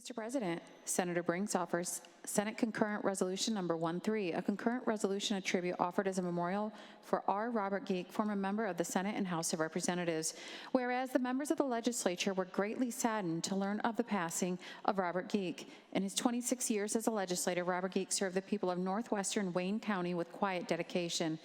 Mr. President, Senator Brinks offers Senate Concurrent Resolution Number 13, a concurrent resolution of tribute offered as a memorial for R. Robert Geake, former member of the Senate and House of Representatives. Whereas the members of the legislature were greatly saddened to learn of the passing of Robert Geake. In his 26 years as a legislator, Robert Geake served the people of northwestern Wayne County with quiet dedication.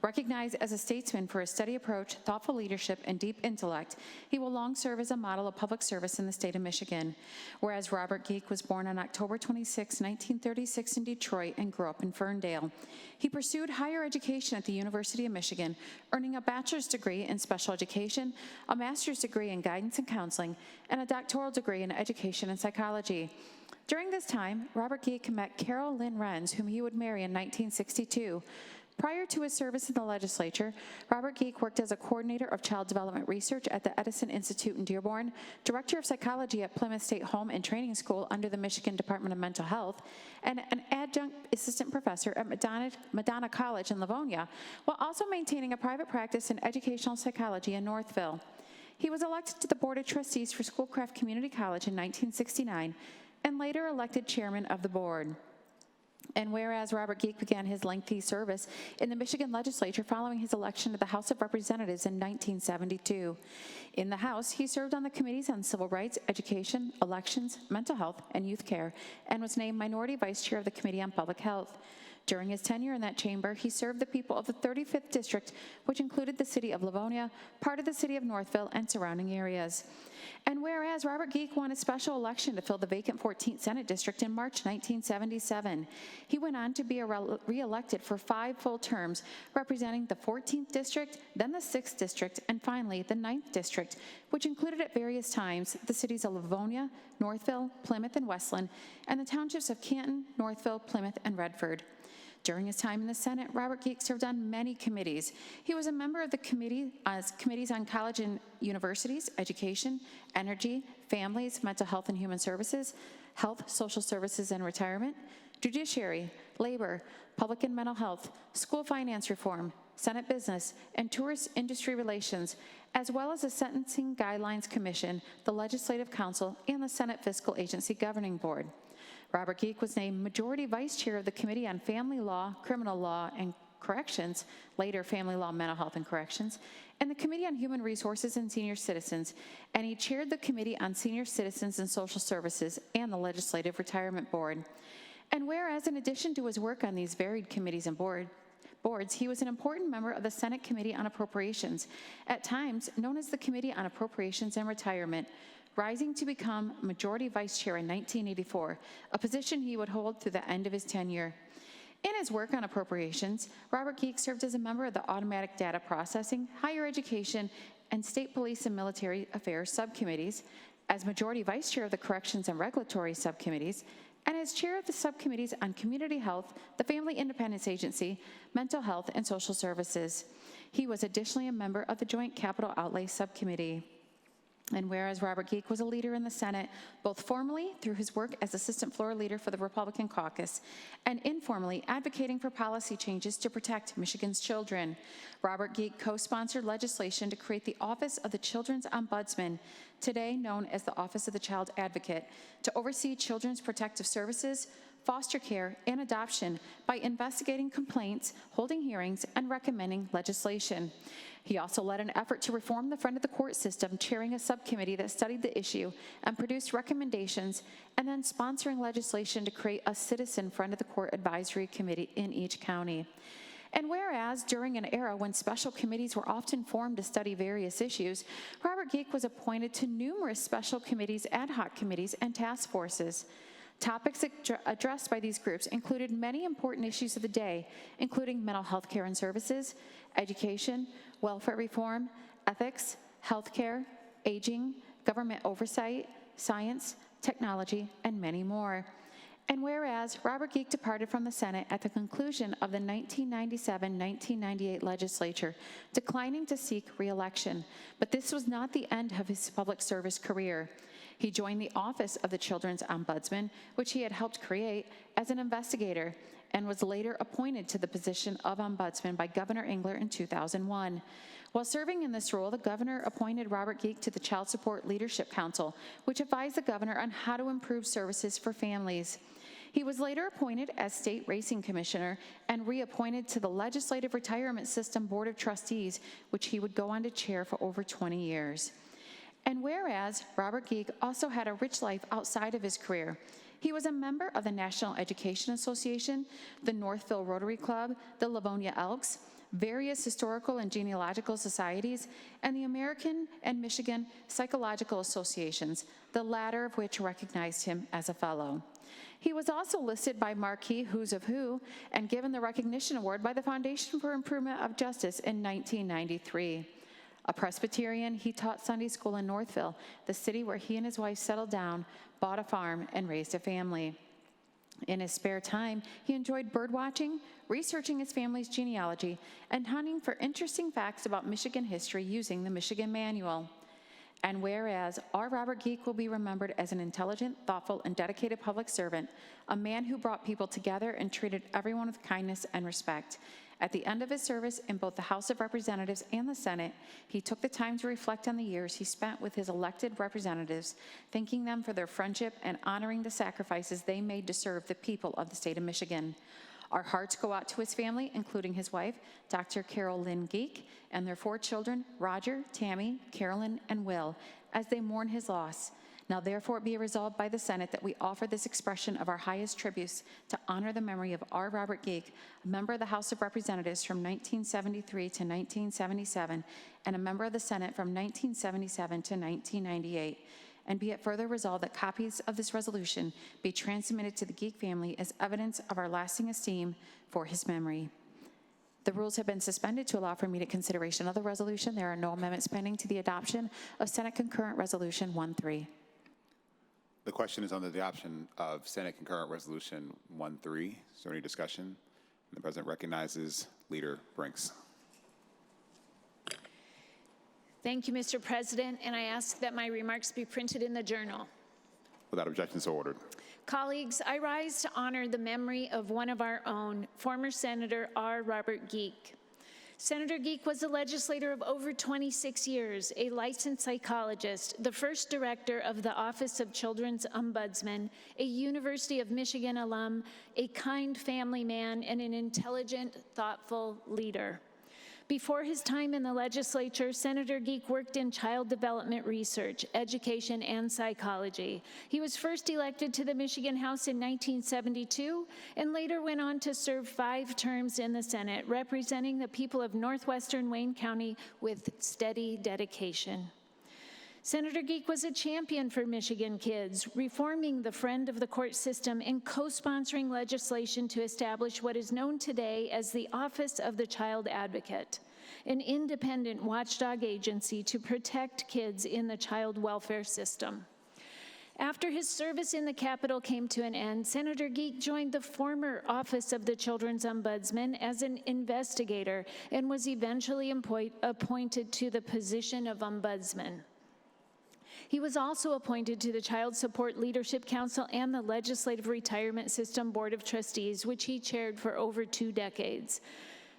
Recognized as a statesman for his steady approach, thoughtful leadership, and deep intellect, he will long serve as a model of public service in the state of Michigan. Whereas Robert Geake was born on October 26, 1936 in Detroit and grew up in Ferndale. He pursued higher education at the University of Michigan, earning a bachelor's degree in special education, a master's degree in guidance and counseling, and a doctoral degree in education and psychology. During this time, Robert Geake met Carol Lynn Renz, whom he would marry in 1962. Prior to his service in the legislature, Robert Geake worked as a coordinator of child development research at the Edison Institute in Dearborn, director of psychology at Plymouth State Home and Training School under the Michigan Department of Mental Health, and an adjunct assistant professor at Madonna College in Livonia, while also maintaining a private practice in educational psychology in Northville. He was elected to the Board of Trustees for Schoolcraft Community College in 1969, and later elected chairman of the board. And whereas Robert Geake began his lengthy service in the Michigan legislature following his election to the House of Representatives in 1972. In the House, he served on the committees on civil rights, education, elections, mental health, and youth care, and was named minority vice chair of the Committee on Public Health. During his tenure in that chamber, he served the people of the 35th District, which included the city of Livonia, part of the city of Northville, and surrounding areas. And whereas Robert Geake won a special election to fill the vacant 14th Senate District in March 1977, he went on to be re-elected for 5 full terms, representing the 14th District, then the 6th District, and finally the 9th District, which included at various times the cities of Livonia, Northville, Plymouth, and Westland, and the townships of Canton, Northville, Plymouth, and Redford. During his time in the Senate, Robert Geake served on many committees. He was a member of the committees on college and universities, education, energy, families, mental health and human services, health, social services and retirement, judiciary, labor, public and mental health, school finance reform, Senate business, and tourist industry relations, as well as the Sentencing Guidelines Commission, the Legislative Council, and the Senate Fiscal Agency Governing Board. Robert Geake was named Majority Vice Chair of the Committee on Family Law, Criminal Law, and Corrections, later Family Law, Mental Health, and Corrections, and the Committee on Human Resources and Senior Citizens, and he chaired the Committee on Senior Citizens and Social Services and the Legislative Retirement Board. And whereas in addition to his work on these varied committees and boards, he was an important member of the Senate Committee on Appropriations, at times known as the Committee on Appropriations and Retirement, rising to become Majority Vice Chair in 1984, a position he would hold through the end of his tenure. In his work on appropriations, Robert Geake served as a member of the Automatic Data Processing, Higher Education, and State Police and Military Affairs subcommittees, as Majority Vice Chair of the Corrections and Regulatory subcommittees, and as chair of the subcommittees on Community Health, the Family Independence Agency, Mental Health, and Social Services. He was additionally a member of the Joint Capital Outlay Subcommittee. And whereas Robert Geake was a leader in the Senate, both formally through his work as assistant floor leader for the Republican caucus, and informally advocating for policy changes to protect Michigan's children, Robert Geake co-sponsored legislation to create the Office of the Children's Ombudsman, today known as the Office of the Child Advocate, to oversee children's protective services, foster care, and adoption by investigating complaints, holding hearings, and recommending legislation. He also led an effort to reform the friend of the court system, chairing a subcommittee that studied the issue and produced recommendations, and then sponsoring legislation to create a citizen friend of the court advisory committee in each county. And whereas during an era when special committees were often formed to study various issues, Robert Geake was appointed to numerous special committees, ad hoc committees, and task forces. Topics addressed by these groups included many important issues of the day, including mental health care and services, education, welfare reform, ethics, healthcare, aging, government oversight, science, technology, and many more. And whereas Robert Geake departed from the Senate at the conclusion of the 1997-1998 legislature, declining to seek re-election, but this was not the end of his public service career. He joined the Office of the Children's Ombudsman, which he had helped create, as an investigator, and was later appointed to the position of Ombudsman by Governor Engler in 2001. While serving in this role, the governor appointed Robert Geake to the Child Support Leadership Council, which advised the governor on how to improve services for families. He was later appointed as State Racing Commissioner and reappointed to the Legislative Retirement System Board of Trustees, which he would go on to chair for over 20 years. And whereas Robert Geake also had a rich life outside of his career, he was a member of the National Education Association, the Northville Rotary Club, the Livonia Elks, various historical and genealogical societies, and the American and Michigan Psychological Associations, the latter of which recognized him as a fellow. He was also listed by Marquis Who's of Who and given the Recognition Award by the Foundation for Improvement of Justice in 1993. A Presbyterian, he taught Sunday school in Northville, the city where he and his wife settled down, bought a farm, and raised a family. In his spare time, he enjoyed bird watching, researching his family's genealogy, and hunting for interesting facts about Michigan history using the Michigan Manual. And whereas R. Robert Geake will be remembered as an intelligent, thoughtful, and dedicated public servant, a man who brought people together and treated everyone with kindness and respect. At the end of his service in both the House of Representatives and the Senate, he took the time to reflect on the years he spent with his elected representatives, thanking them for their friendship and honoring the sacrifices they made to serve the people of the state of Michigan. Our hearts go out to his family, including his wife, Dr. Carol Lynn Geake, and their 4 children, Roger, Tammy, Carolyn, and Will, as they mourn his loss. Now therefore be resolved by the Senate that we offer this expression of our highest tributes to honor the memory of R. Robert Geake, a member of the House of Representatives from 1973 to 1977, and a member of the Senate from 1977 to 1998. And be it further resolved that copies of this resolution be transmitted to the Geake family as evidence of our lasting esteem for his memory. The rules have been suspended to allow for immediate consideration of the resolution. There are no amendments pending to the adoption of Senate Concurrent Resolution 1-3. The question is on the adoption of Senate Concurrent Resolution 1-3. Is there any discussion? The President recognizes Leader Brinks. Thank you, Mr. President, and I ask that my remarks be printed in the journal. Without objection, so ordered. Colleagues, I rise to honor the memory of one of our own, former Senator R. Robert Geake. Senator Geake was a legislator of over 26 years, a licensed psychologist, the first director of the Office of Children's Ombudsman, a University of Michigan alum, a kind family man, and an intelligent, thoughtful leader. Before his time in the legislature, Senator Geake worked in child development research, education, and psychology. He was first elected to the Michigan House in 1972 and later went on to serve 5 terms in the Senate, representing the people of northwestern Wayne County with steady dedication. Senator Geake was a champion for Michigan kids, reforming the friend of the court system and co-sponsoring legislation to establish what is known today as the Office of the Child Advocate, an independent watchdog agency to protect kids in the child welfare system. After his service in the Capitol came to an end, Senator Geake joined the former Office of the Children's Ombudsman as an investigator and was eventually appointed to the position of Ombudsman. He was also appointed to the Child Support Leadership Council and the Legislative Retirement System Board of Trustees, which he chaired for over 2 decades.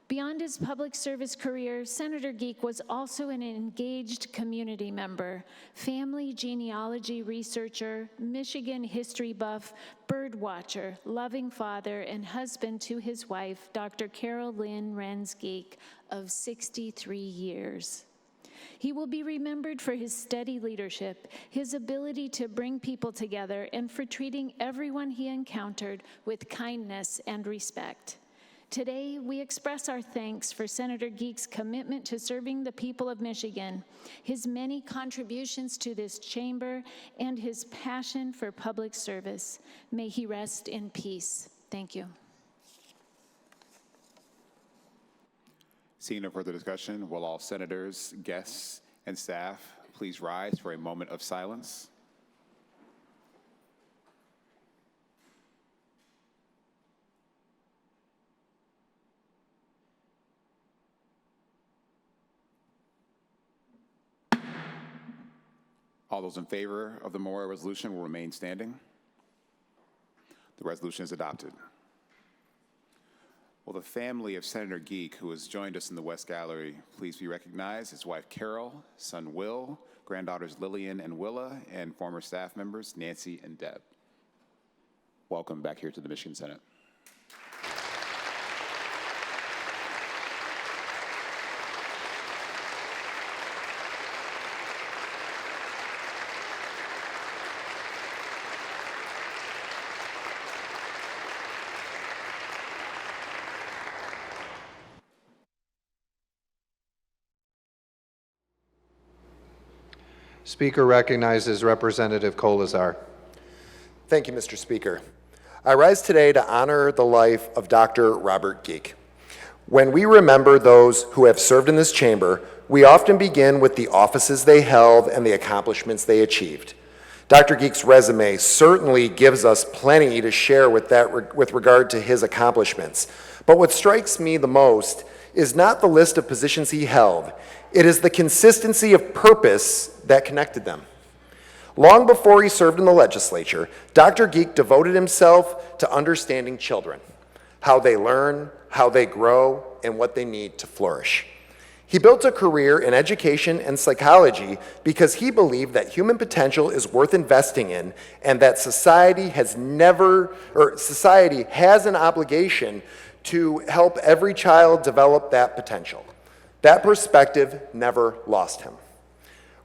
Beyond his public service career, Senator Geake was also an engaged community member, family genealogy researcher, Michigan history buff, bird watcher, loving father, and husband to his wife, Dr. Carol Lynn Renz Geake, of 63 years. He will be remembered for his steady leadership, his ability to bring people together, and for treating everyone he encountered with kindness and respect. Today, we express our thanks for Senator Geake's commitment to serving the people of Michigan, his many contributions to this chamber, and his passion for public service. May he rest in peace. Thank you. Seeing no further discussion, will all senators, guests, and staff please rise for a moment of silence? All those in favor of the memorial resolution will remain standing. The resolution is adopted. Will the family of Senator Geake, who has joined us in the West Gallery, please be recognized? His wife Carol, son Will, granddaughters Lillian and Willa, and former staff members Nancy and Deb. Welcome back here to the Michigan Senate. Speaker recognizes Representative Kolazar. Thank you, Mr. Speaker. I rise today to honor the life of Dr. Robert Geake. When we remember those who have served in this chamber, we often begin with the offices they held and the accomplishments they achieved. Dr. Geake's resume certainly gives us plenty to share with regard to his accomplishments. But what strikes me the most is not the list of positions he held. It is the consistency of purpose that connected them. Long before he served in the legislature, Dr. Geake devoted himself to understanding children, how they learn, how they grow, and what they need to flourish. He built a career in education and psychology because he believed that human potential is worth investing in and that society has an obligation to help every child develop that potential. That perspective never lost him.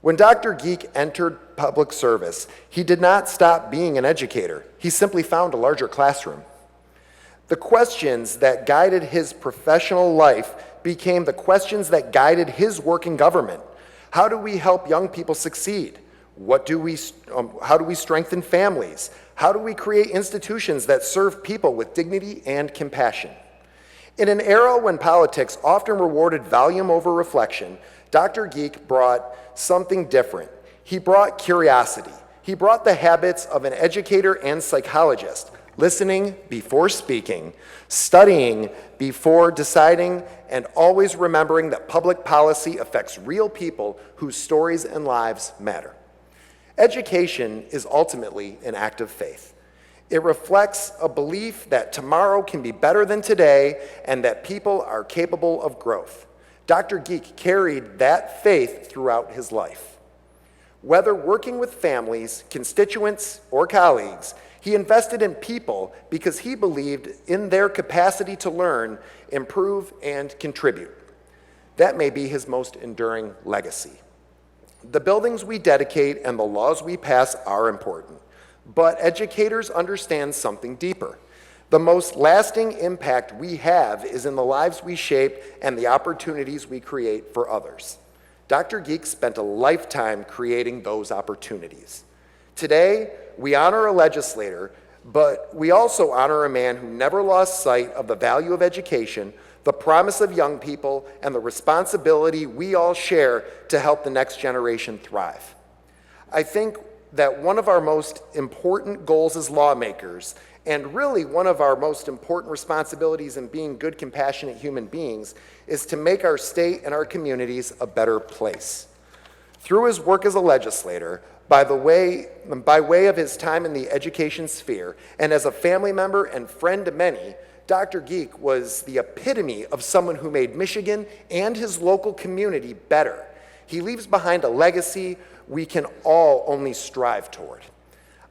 When Dr. Geake entered public service, he did not stop being an educator. He simply found a larger classroom. The questions that guided his professional life became the questions that guided his work in government. How do we help young people succeed? How do we strengthen families? How do we create institutions that serve people with dignity and compassion? In an era when politics often rewarded volume over reflection, Dr. Geake brought something different. He brought curiosity. He brought the habits of an educator and psychologist, listening before speaking, studying before deciding, and always remembering that public policy affects real people whose stories and lives matter. Education is ultimately an act of faith. It reflects a belief that tomorrow can be better than today and that people are capable of growth. Dr. Geake carried that faith throughout his life. Whether working with families, constituents, or colleagues, he invested in people because he believed in their capacity to learn, improve, and contribute. That may be his most enduring legacy. The buildings we dedicate and the laws we pass are important, but educators understand something deeper. The most lasting impact we have is in the lives we shape and the opportunities we create for others. Dr. Geake spent a lifetime creating those opportunities. Today, we honor a legislator, but we also honor a man who never lost sight of the value of education, the promise of young people, and the responsibility we all share to help the next generation thrive. I think that one of our most important goals as lawmakers, and really one of our most important responsibilities in being good, compassionate human beings, is to make our state and our communities a better place. Through his work as a legislator, by way of his time in the education sphere, and as a family member and friend to many, Dr. Geake was the epitome of someone who made Michigan and his local community better. He leaves behind a legacy we can all only strive toward.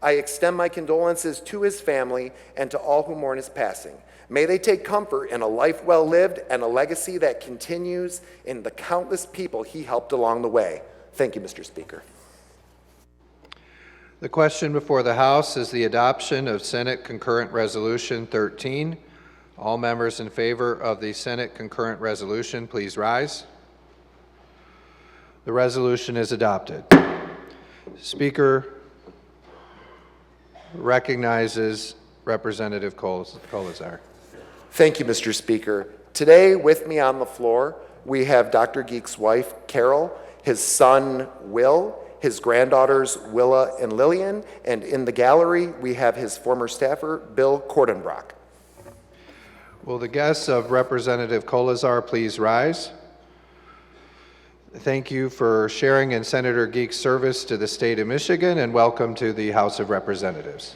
I extend my condolences to his family and to all who mourn his passing. May they take comfort in a life well lived and a legacy that continues in the countless people he helped along the way. Thank you, Mr. Speaker. The question before the House is the adoption of Senate Concurrent Resolution 13. All members in favor of the Senate Concurrent Resolution, please rise. The resolution is adopted. Speaker recognizes Representative Kolazar. Thank you, Mr. Speaker. Today, with me on the floor, we have Dr. Geake's wife, Carol, his son, Will, his granddaughters, Willa and Lillian, and in the gallery, we have his former staffer, Bill Kordenbrock. Will the guests of Representative Kolazar please rise? Thank you for sharing in Senator Geake's service to the state of Michigan, and welcome to the House of Representatives.